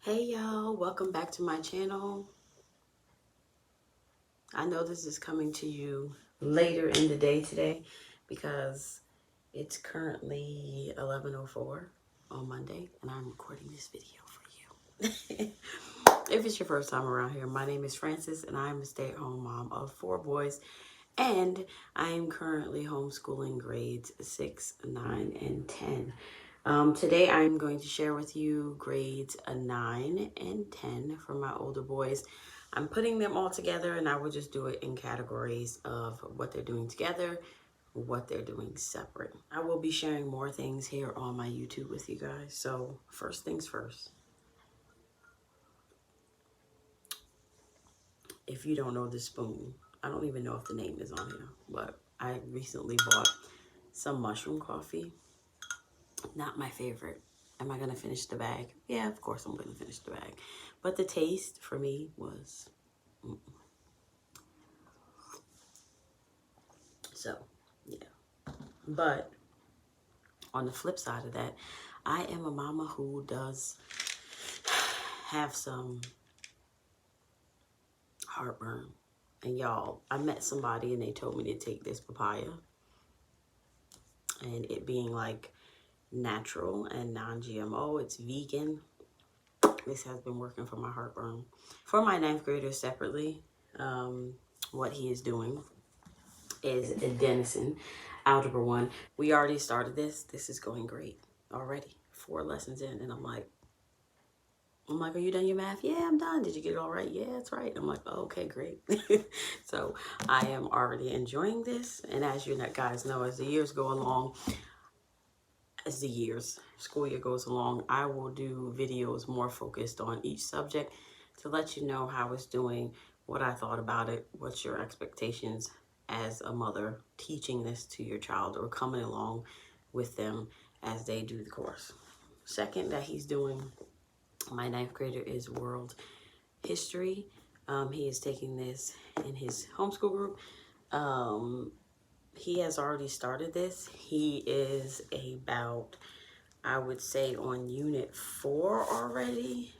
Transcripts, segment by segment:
Hey y'all, welcome back to my channel. I know this is coming to you later in the day today because it's currently 11:04 on Monday and I'm recording this video for you. If it's your first time around here, my name is Frances and I'm a stay-at-home mom of 4 boys and I am currently homeschooling grades 6, 9, and 10. Today I'm going to share with you grades 9 and 10 for my older boys. I'm putting them all together and I will just do it in categories of what they're doing together, what they're doing separate. I will be sharing more things here on my YouTube with you guys. So first things first, if you don't know this spoon, I don't even know if the name is on here, but I recently bought some mushroom coffee. Not my favorite. Am I going to finish the bag? Yeah, of course I'm going to finish the bag. But the taste for me was... So, yeah. But on the flip side of that, I am a mama who does have some heartburn. And y'all, I met somebody and they told me to take this papaya. And it being like natural and non-GMO, it's vegan. This has been working for my heartburn. For my 9th grader separately, what he is doing is adenosine, algebra 1. We already started this. This is going great already. 4 lessons in, and I'm like, are you done your math? Yeah, I'm done. Did you get it all right? Yeah, that's right. I'm like, oh, okay, great. So I am already enjoying this. And as you guys know, as the years go along, as the school year goes along, I will do videos more focused on each subject to let you know how it's doing, what I thought about it, what's your expectations as a mother teaching this to your child or coming along with them as they do the course. Second that he's doing, my 9th grader, is world history. He is taking this in his homeschool group. He has already started this. He is about, I would say, on unit 4 already.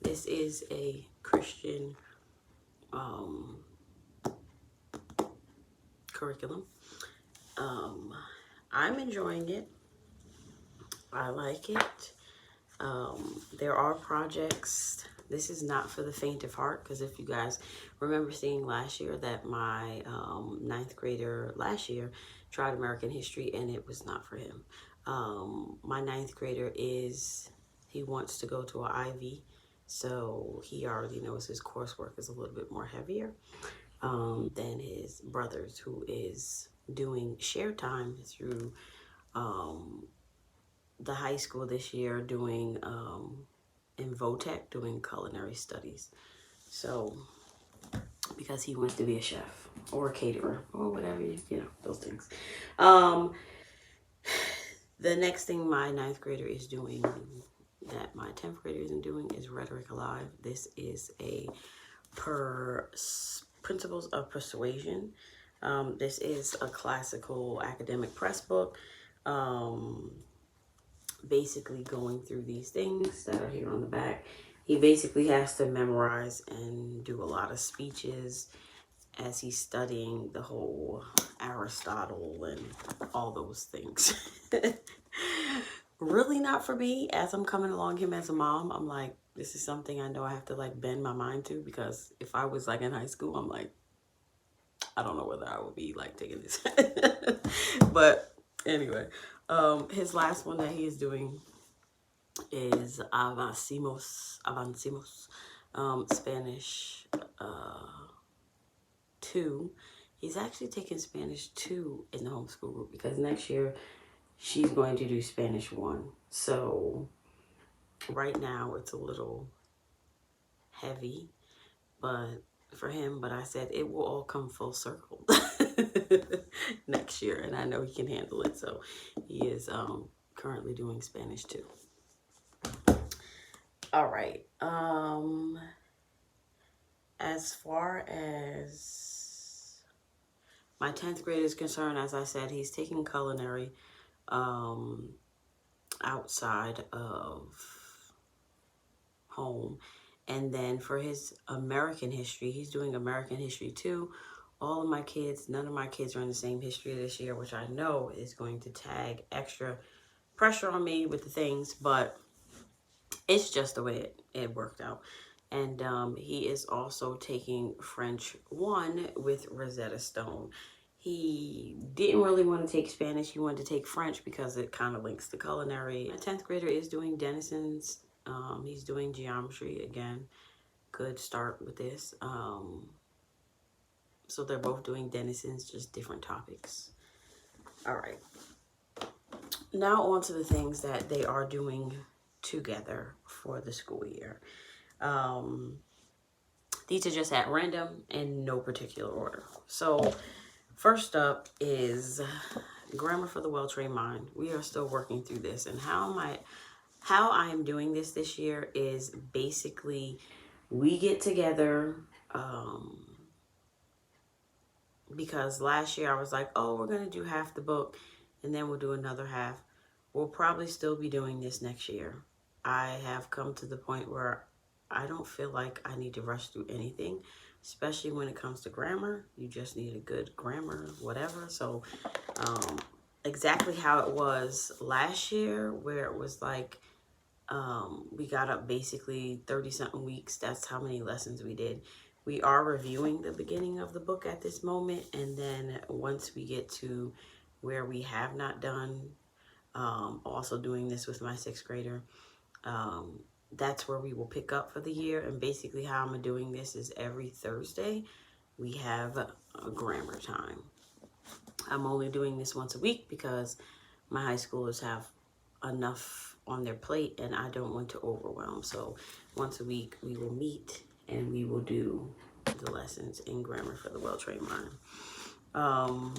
This is a Christian curriculum. I'm enjoying it. I like it. There are projects. This is not for the faint of heart, because if you guys remember seeing last year that my 9th grader last year tried American history and it was not for him. My 9th grader he wants to go to an Ivy, so he already knows his coursework is a little bit more heavier than his brothers, who is doing share time through the high school this year, doing in VOTEC, doing culinary studies. So because he wants to be a chef or a caterer or whatever, you know, those things. The next thing my 9th grader is doing that my 10th grader isn't doing is Rhetoric Alive. This is a Principles of Persuasion. This is a classical academic press book. Basically going through these things that are here on the back. He basically has to memorize and do a lot of speeches as he's studying the whole Aristotle and all those things. Really not for me. As I'm coming along him as a mom, I'm like, this is something I know I have to like bend my mind to, because if I was like in high school, I'm like, I don't know whether I would be like taking this. But anyway, his last one that he is doing is Avancimos, Spanish 2. He's actually taking Spanish 2 in the homeschool group because next year she's going to do Spanish 1. So right now it's a little heavy, but for him, but I said it will all come full circle next year, and I know he can handle it. So he is currently doing Spanish 2. All right. As far as my 10th grade is concerned, as I said, he's taking culinary outside of home. And then for his American history, he's doing American history too. All of my kids, none of my kids are in the same history this year, which I know is going to tag extra pressure on me with the things, but it's just the way it worked out. And he is also taking French 1 with Rosetta Stone. He didn't really want to take Spanish. He wanted to take French because it kind of links to culinary. My 10th grader is doing Denison's. He's doing geometry again. Good start with this. So they're both doing Denison's, just different topics. All right. Now on to the things that they are doing together for the school year. These are just at random in no particular order. So first up is Grammar for the Well-Trained Mind. We are still working through this, and how I am doing this year is basically we get together because last year I was like, oh, we're going to do half the book and then we'll do another half. We'll probably still be doing this next year. I have come to the point where I don't feel like I need to rush through anything, especially when it comes to grammar. You just need a good grammar, whatever. So exactly how it was last year, where it was like we got up basically 30-something weeks. That's how many lessons we did. We are reviewing the beginning of the book at this moment, and then once we get to where we have not done, also doing this with my 6th grader, that's where we will pick up for the year. And basically how I'm doing this is every Thursday we have a grammar time. I'm only doing this once a week because my high schoolers have enough on their plate and I don't want to overwhelm. So once a week we will meet and we will do the lessons in Grammar for the Well-Trained Mind.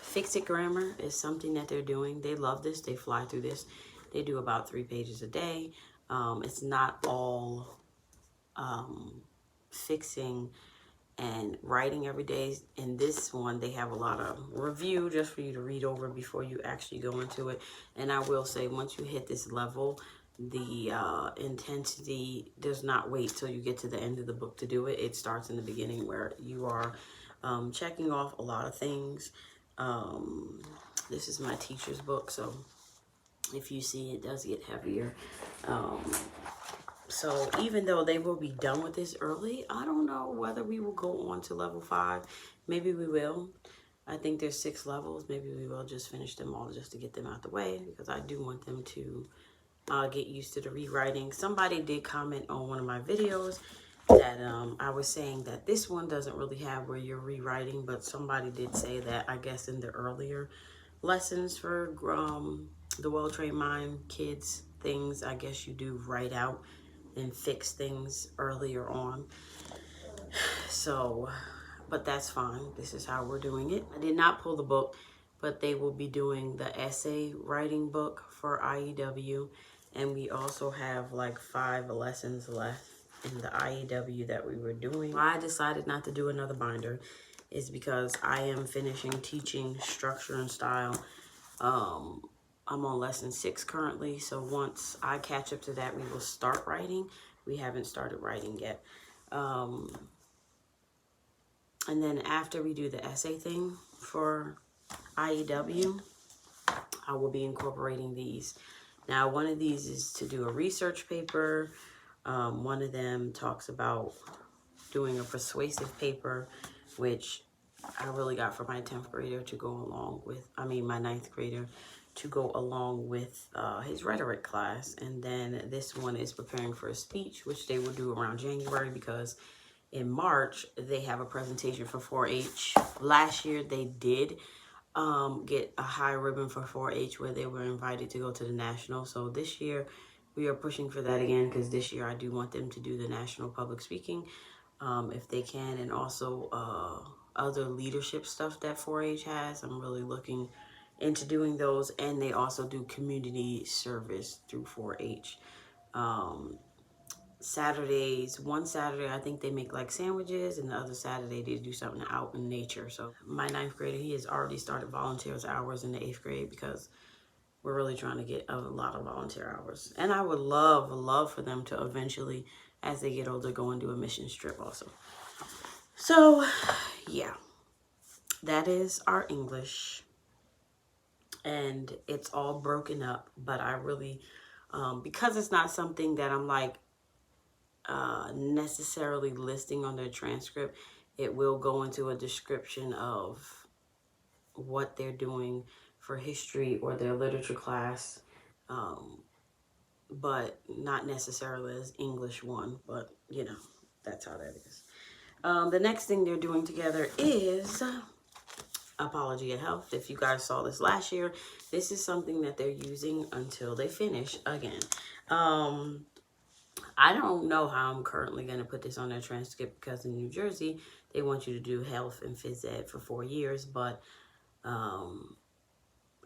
Fix-It Grammar is something that they're doing. They love this. They fly through this. They do about 3 pages a day. It's not all fixing and writing every day. In this one, they have a lot of review just for you to read over before you actually go into it. And I will say, once you hit this level, the intensity does not wait till you get to the end of the book to do it. It starts in the beginning where you are checking off a lot of things. This is my teacher's book, so if you see, it does get heavier. So even though they will be done with this early, I don't know whether we will go on to level 5. Maybe we will. I think there's 6 levels. Maybe we will just finish them all just to get them out the way, because I do want them to get used to the rewriting. Somebody did comment on one of my videos that I was saying that this one doesn't really have where you're rewriting, but somebody did say that, I guess, in the earlier lessons for the Well-Trained Mind kids things, I guess you do write out and fix things earlier on. So, but that's fine. This is how we're doing it. I did not pull the book, but they will be doing the essay writing book for IEW. And we also have like 5 lessons left in the IEW that we were doing. Why I decided not to do another binder is because I am finishing teaching structure and style. I'm on lesson 6 currently, so once I catch up to that, we will start writing. We haven't started writing yet. And then after we do the essay thing for IEW, I will be incorporating these. Now, one of these is to do a research paper. One of them talks about doing a persuasive paper, which I really got for my 10th grader to go along with, my 9th grader to go along with his rhetoric class. And then this one is preparing for a speech, which they will do around January, because in March they have a presentation for 4-H. Last year they did get a high ribbon for 4-H where they were invited to go to the national. So this year we are pushing for that again, because this year I do want them to do the national public speaking if they can, and also other leadership stuff that 4-H has. I'm really looking into doing those, and they also do community service through 4-H. Saturdays, one Saturday I think they make like sandwiches, and the other Saturday they do something out in nature. So my 9th grader, he has already started volunteers hours in the 8th grade, because we're really trying to get a lot of volunteer hours. And I would love for them to eventually, as they get older, go and do a mission trip also. So, yeah, that is our English. And it's all broken up, but I really, because it's not something that I'm like necessarily listing on their transcript, it will go into a description of what they're doing for history or their literature class, but not necessarily as English 1, but you know, that's how that is. The next thing they're doing together is Apology of Health. If you guys saw this last year, this is something that they're using until they finish again. I don't know how I'm currently going to put this on their transcript, because in New Jersey, they want you to do health and phys ed for 4 years, but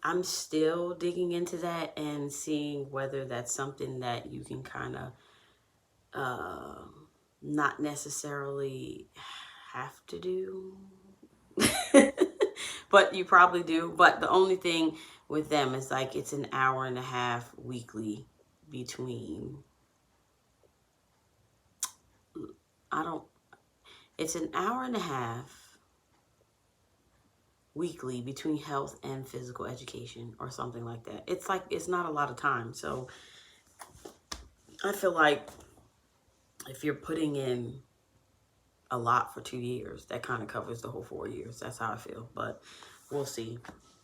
I'm still digging into that and seeing whether that's something that you can kind of not necessarily have to do. But you probably do. But the only thing with them is like it's an hour and a half weekly between, it's an hour and a half weekly between health and physical education or something like that. It's like, it's not a lot of time. So I feel like if you're putting in a lot for 2 years, that kind of covers the whole 4 years. That's how I feel. But we'll see.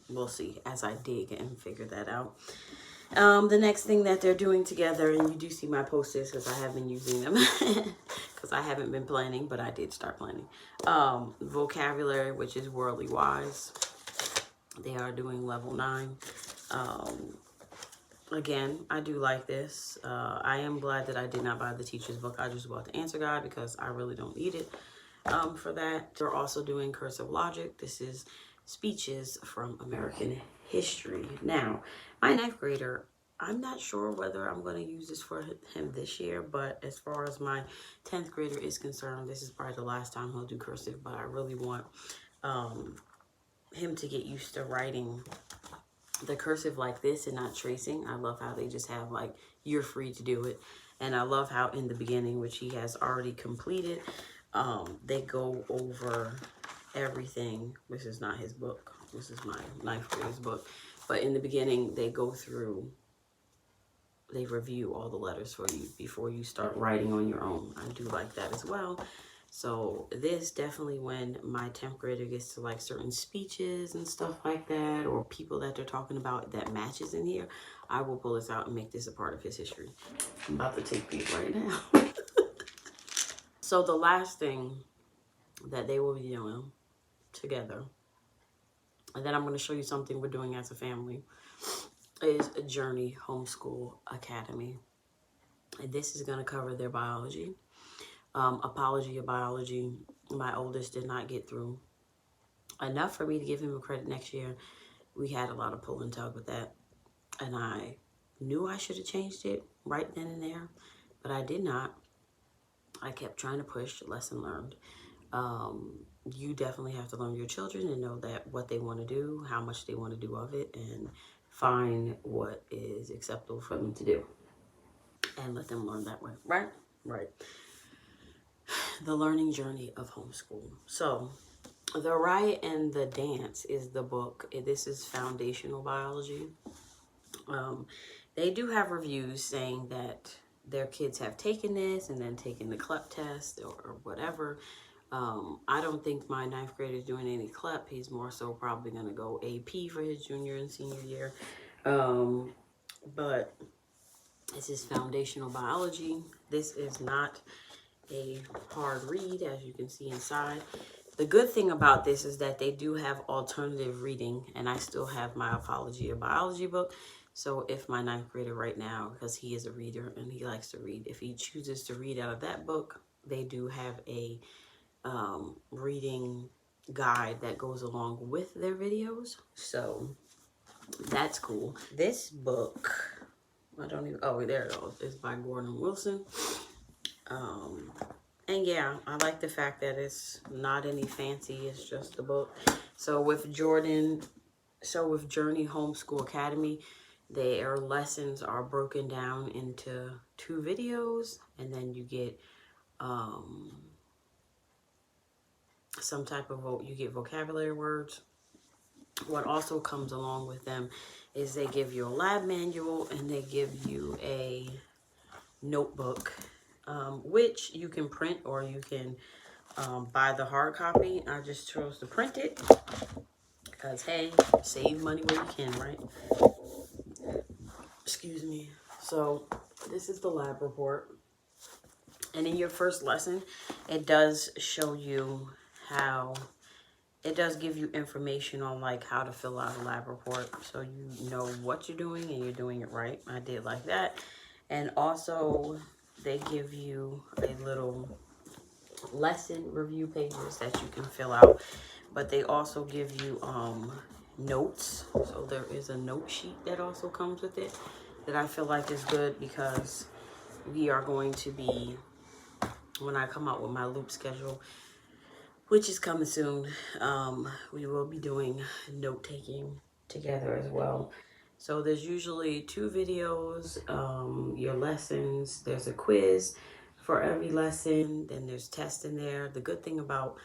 We'll see as I dig and figure that out. The next thing that they're doing together, and you do see my post-its because I have been using them because I haven't been planning, but I did start planning. Vocabulary, which is worldly wise. They are doing level 9. Again, I do like this. I am glad that I did not buy the teacher's book. I just bought the answer guide because I really don't need it for that. They're also doing cursive logic. This is speeches from American history. Now, my 9th grader, I'm not sure whether I'm going to use this for him this year, but as far as my 10th grader is concerned, this is probably the last time he'll do cursive, but I really want him to get used to writing the cursive like this and not tracing. I love how they just have like, you're free to do it. And I love how in the beginning, which he has already completed, they go over everything. This is not his book. This is my 9th grader's book. But in the beginning, they go through, they review all the letters for you before you start writing on your own. I do like that as well. So this definitely, when my 10th grader gets to like certain speeches and stuff like that, or people that they're talking about that matches in here, I will pull this out and make this a part of his history. I'm about to take these right now. So the last thing that they will be doing together, and then I'm going to show you something we're doing as a family, is a Journey Homeschool Academy. And this is going to cover their biology. Apology of biology, my oldest did not get through enough for me to give him a credit next year. We had a lot of pull and tug with that, and I knew I should have changed it right then and there, but I did not. I kept trying to push. Lesson learned. You definitely have to learn your children and know that what they want to do, how much they want to do of it, and find what is acceptable for them to do and let them learn that way. Right? Right. The learning journey of homeschool. So The Write and the Dance is the book. This is foundational biology. They do have reviews saying that their kids have taken this and then taken the CLEP test or whatever. I don't think my 9th grader is doing any CLEP. He's more so probably going to go AP for his junior and senior year. But this is foundational biology. This is not a hard read, as you can see inside. The good thing about this is that they do have alternative reading, and I still have my Apology of Biology book. So if my 9th grader right now, because he is a reader and he likes to read, if he chooses to read out of that book, they do have a reading guide that goes along with their videos. So that's cool. This book, I don't even, oh, there it goes. It's by Gordon Wilson. And yeah, I like the fact that it's not any fancy, it's just a book. So with Journey Homeschool Academy, Their lessons are broken down into 2 videos, and then you get some type of vocabulary words. What also comes along with them is they give you a lab manual and they give you a notebook, which you can print or you can buy the hard copy. I just chose to print it because, hey, save money where you can, right? Excuse me. So this is the lab report. And in your first lesson, it does show you how, it does give you information on like how to fill out a lab report, so you know what you're doing and you're doing it right. I did like that. And also they give you a little lesson review pages that you can fill out, but they also give you notes. So there is a note sheet that also comes with it that I feel like is good, because we are going to be, when I come out with my loop schedule, which is coming soon, we will be doing note taking together as well. So there's usually 2 videos, your lessons, there's a quiz for every lesson, then there's tests in there. The good thing about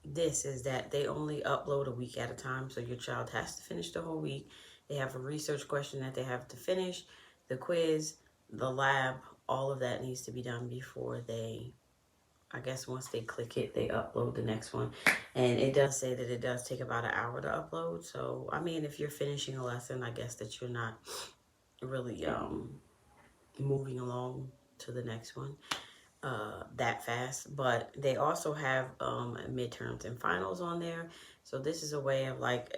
this is that they only upload a week at a time, so your child has to finish the whole week. They have a research question that they have to finish, the quiz, the lab, all of that needs to be done before they, I guess once they click it, they upload the next one. And it does say that it does take about an hour to upload. So, I mean, if you're finishing a lesson, I guess that you're not really moving along to the next one that fast. But they also have midterms and finals on there. So this is a way of like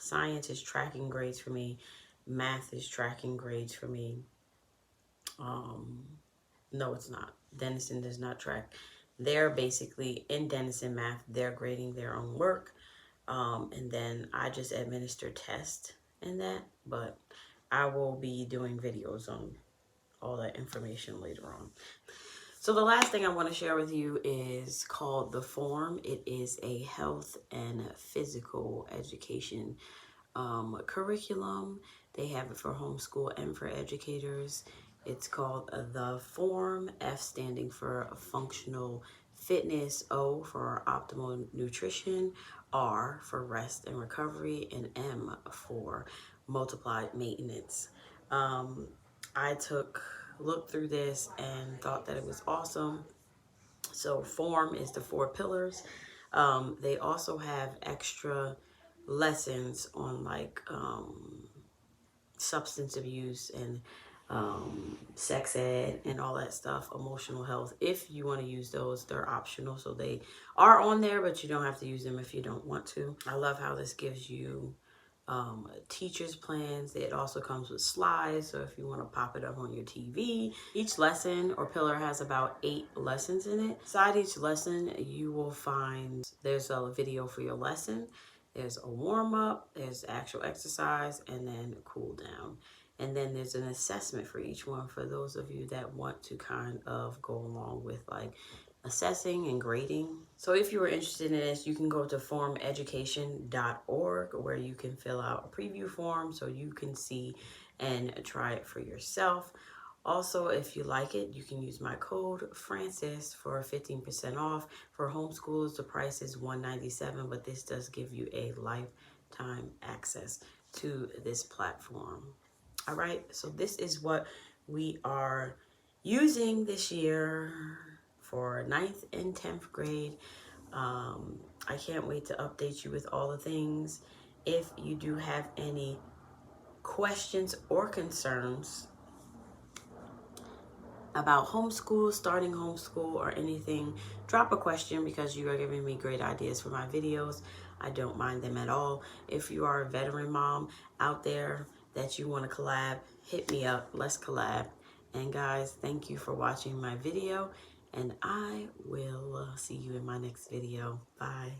science is tracking grades for me. Math is tracking grades for me. No, it's not. Denison does not track. They're basically in Denison math, they're grading their own work. And then I just administer tests in that, but I will be doing videos on all that information later on. So the last thing I want to share with you is called The Form. It is a health and physical education curriculum. They have it for homeschool and for educators. It's called The Form, F standing for functional fitness, O for optimal nutrition, R for rest and recovery, and M for multiplied maintenance. I looked through this and thought that it was awesome. So form is the 4 pillars. They also have extra lessons on like substance abuse and sex ed and all that stuff, emotional health. If you want to use those, they're optional. So they are on there, but you don't have to use them if you don't want to. I love how this gives you teacher's plans. It also comes with slides, so if you want to pop it up on your TV. Each lesson or pillar has about 8 lessons in it. Inside each lesson, you will find there's a video for your lesson, there's a warm-up, there's actual exercise, and then a cool down. And then there's an assessment for each one for those of you that want to kind of go along with like assessing and grading. So if you are interested in this, you can go to formeducation.org where you can fill out a preview form so you can see and try it for yourself. Also, if you like it, you can use my code Francis for 15% off. For homeschoolers, the price is $197, but this does give you a lifetime access to this platform. All right, so this is what we are using this year for 9th and 10th grade. I can't wait to update you with all the things. If you do have any questions or concerns about homeschool, starting homeschool, or anything, drop a question because you are giving me great ideas for my videos. I don't mind them at all. If you are a veteran mom out there that you want to collab, hit me up. Let's collab. And guys, thank you for watching my video, and I will see you in my next video. Bye.